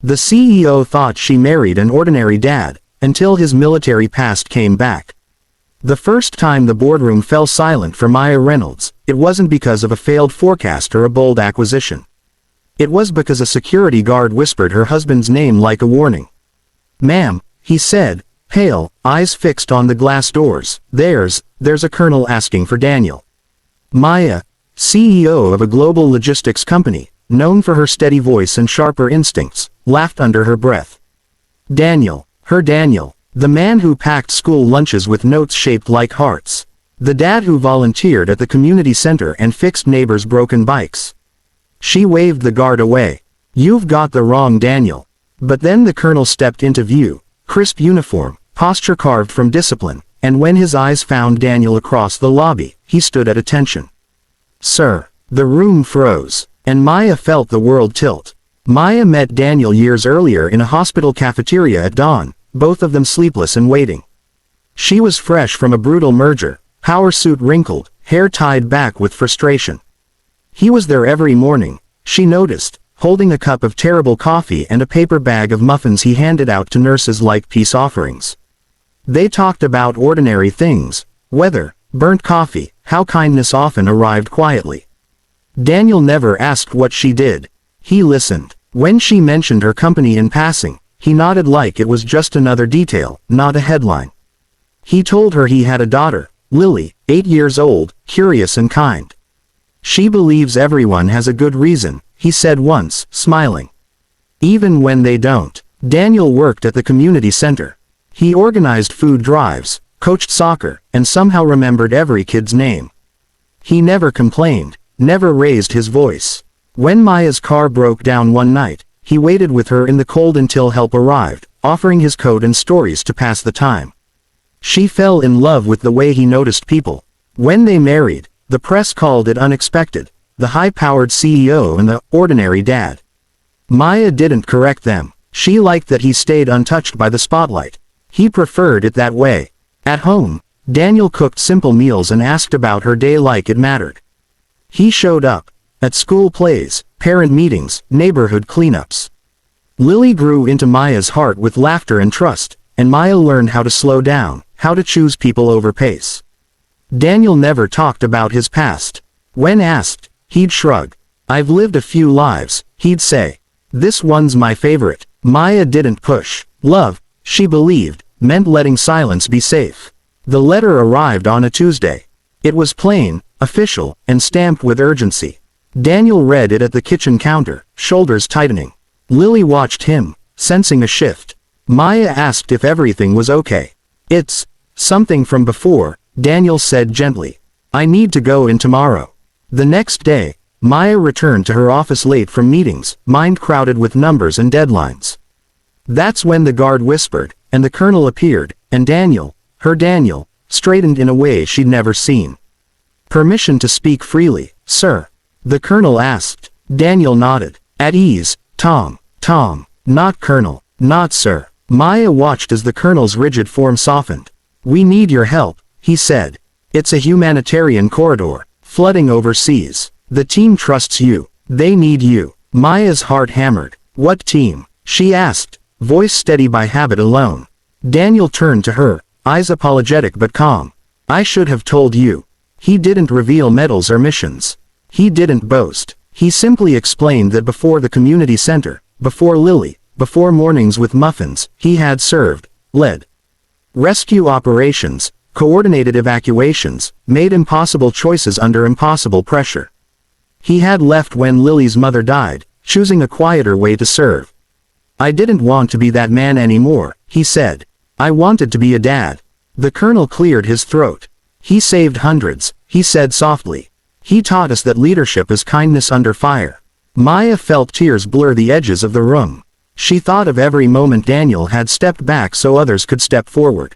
The CEO thought she married an ordinary dad, until his military past came back. The first time the boardroom fell silent for Maya Reynolds, it wasn't because of a failed forecast or a bold acquisition. It was because a security guard whispered her husband's name like a warning. "Ma'am," he said, pale, eyes fixed on the glass doors, there's a colonel asking for Daniel." Maya, CEO of a global logistics company, known for her steady voice and sharper instincts, laughed under her breath. Daniel, her Daniel, the man who packed school lunches with notes shaped like hearts. The dad who volunteered at the community center and fixed neighbors' broken bikes. She waved the guard away. "You've got the wrong Daniel." But then the colonel stepped into view, crisp uniform, posture carved from discipline, and when his eyes found Daniel across the lobby, he stood at attention. "Sir." The room froze, and Maya felt the world tilt. Maya met Daniel years earlier in a hospital cafeteria at dawn, both of them sleepless and waiting. She was fresh from a brutal merger, power suit wrinkled, hair tied back with frustration. He was there every morning, she noticed, holding a cup of terrible coffee and a paper bag of muffins he handed out to nurses like peace offerings. They talked about ordinary things, weather, burnt coffee, how kindness often arrived quietly. Daniel never asked what she did. He listened. When she mentioned her company in passing, he nodded like it was just another detail, not a headline. He told her he had a daughter, Lily, 8 years old, curious and kind. "She believes everyone has a good reason," he said once, smiling. "Even when they don't." Daniel worked at the community center. He organized food drives, coached soccer, and somehow remembered every kid's name. He never complained, never raised his voice. When Maya's car broke down one night, he waited with her in the cold until help arrived, offering his coat and stories to pass the time. She fell in love with the way he noticed people. When they married, the press called it unexpected, the high-powered CEO and the ordinary dad. Maya didn't correct them. She liked that he stayed untouched by the spotlight. He preferred it that way. At home, Daniel cooked simple meals and asked about her day like it mattered. He showed up. At school plays, parent meetings, neighborhood cleanups. Lily grew into Maya's heart with laughter and trust, and Maya learned how to slow down, how to choose people over pace. Daniel never talked about his past. When asked, he'd shrug. "I've lived a few lives," he'd say. "This one's my favorite." Maya didn't push. Love, she believed, meant letting silence be safe. The letter arrived on a Tuesday. It was plain, official, and stamped with urgency. Daniel read it at the kitchen counter, shoulders tightening. Lily watched him, sensing a shift. Maya asked if everything was okay. "It's something from before," Daniel said gently. "I need to go in tomorrow." The next day, Maya returned to her office late from meetings, mind crowded with numbers and deadlines. That's when the guard whispered, and the colonel appeared, and Daniel, her Daniel, straightened in a way she'd never seen. "Permission to speak freely, sir?" the colonel asked. Daniel nodded. "At ease, Tom." "Tom, not colonel." "Not sir." Maya watched as the colonel's rigid form softened. "We need your help," he said. "It's a humanitarian corridor, flooding overseas. The team trusts you. They need you." Maya's heart hammered. "What team?" she asked, voice steady by habit alone. Daniel turned to her, eyes apologetic but calm. "I should have told you." He didn't reveal medals or missions. He didn't boast. He simply explained that before the community center, before Lily, before mornings with muffins, he had served, led rescue operations, coordinated evacuations, made impossible choices under impossible pressure. He had left when Lily's mother died, choosing a quieter way to serve. "I didn't want to be that man anymore," he said. "I wanted to be a dad." The colonel cleared his throat. "He saved hundreds," he said softly. "He taught us that leadership is kindness under fire." Maya felt tears blur the edges of the room. She thought of every moment Daniel had stepped back so others could step forward.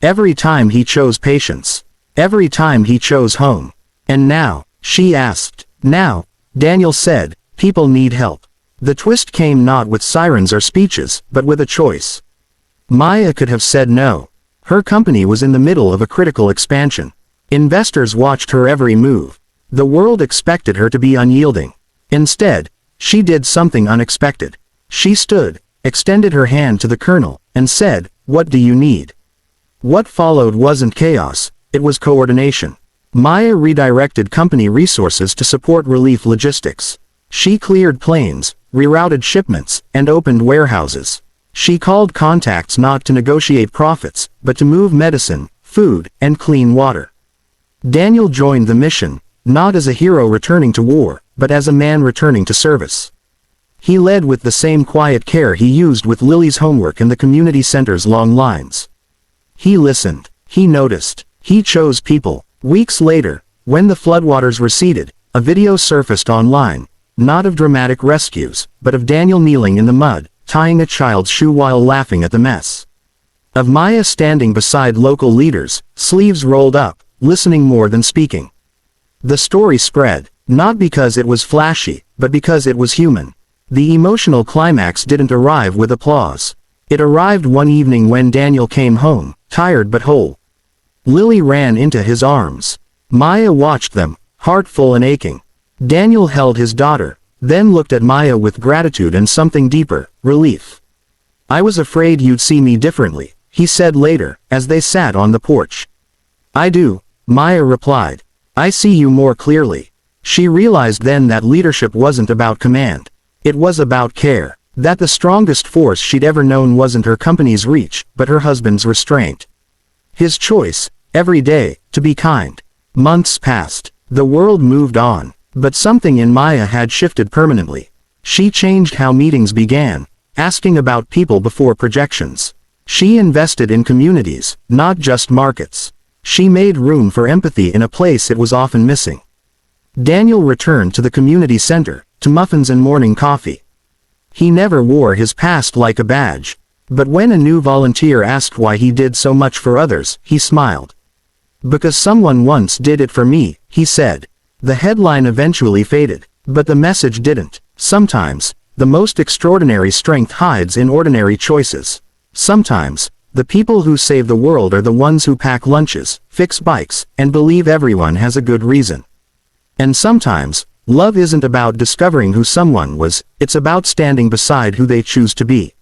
Every time he chose patience. Every time he chose home. "And now?" she asked. "Now," Daniel said, "people need help." The twist came not with sirens or speeches, but with a choice. Maya could have said no. Her company was in the middle of a critical expansion. Investors watched her every move. The world expected her to be unyielding. Instead, she did something unexpected. She stood, extended her hand to the colonel, and said, "What do you need?" What followed wasn't chaos, it was coordination. Maya redirected company resources to support relief logistics. She cleared planes, rerouted shipments, and opened warehouses. She called contacts not to negotiate profits, but to move medicine, food, and clean water. Daniel joined the mission, not as a hero returning to war, but as a man returning to service. He led with the same quiet care he used with Lily's homework and the community center's long lines. He listened. He noticed. He chose people. Weeks later, when the floodwaters receded, a video surfaced online, not of dramatic rescues, but of Daniel kneeling in the mud, tying a child's shoe while laughing at the mess. Of Maya standing beside local leaders, sleeves rolled up, listening more than speaking. The story spread, not because it was flashy, but because it was human. The emotional climax didn't arrive with applause. It arrived one evening when Daniel came home, tired but whole. Lily ran into his arms. Maya watched them, heart full and aching. Daniel held his daughter, then looked at Maya with gratitude and something deeper, relief. "I was afraid you'd see me differently," he said later, as they sat on the porch. "I do," Maya replied. "I see you more clearly." She realized then that leadership wasn't about command. It was about care. That the strongest force she'd ever known wasn't her company's reach, but her husband's restraint. His choice, every day, to be kind. Months passed. The world moved on. But something in Maya had shifted permanently. She changed how meetings began, asking about people before projections. She invested in communities, not just markets. She made room for empathy in a place it was often missing. Daniel returned to the community center, to muffins and morning coffee. He never wore his past like a badge. But when a new volunteer asked why he did so much for others, he smiled. "Because someone once did it for me," he said. The headline eventually faded, but the message didn't. Sometimes, the most extraordinary strength hides in ordinary choices. Sometimes, the people who save the world are the ones who pack lunches, fix bikes, and believe everyone has a good reason. And sometimes, love isn't about discovering who someone was, it's about standing beside who they choose to be.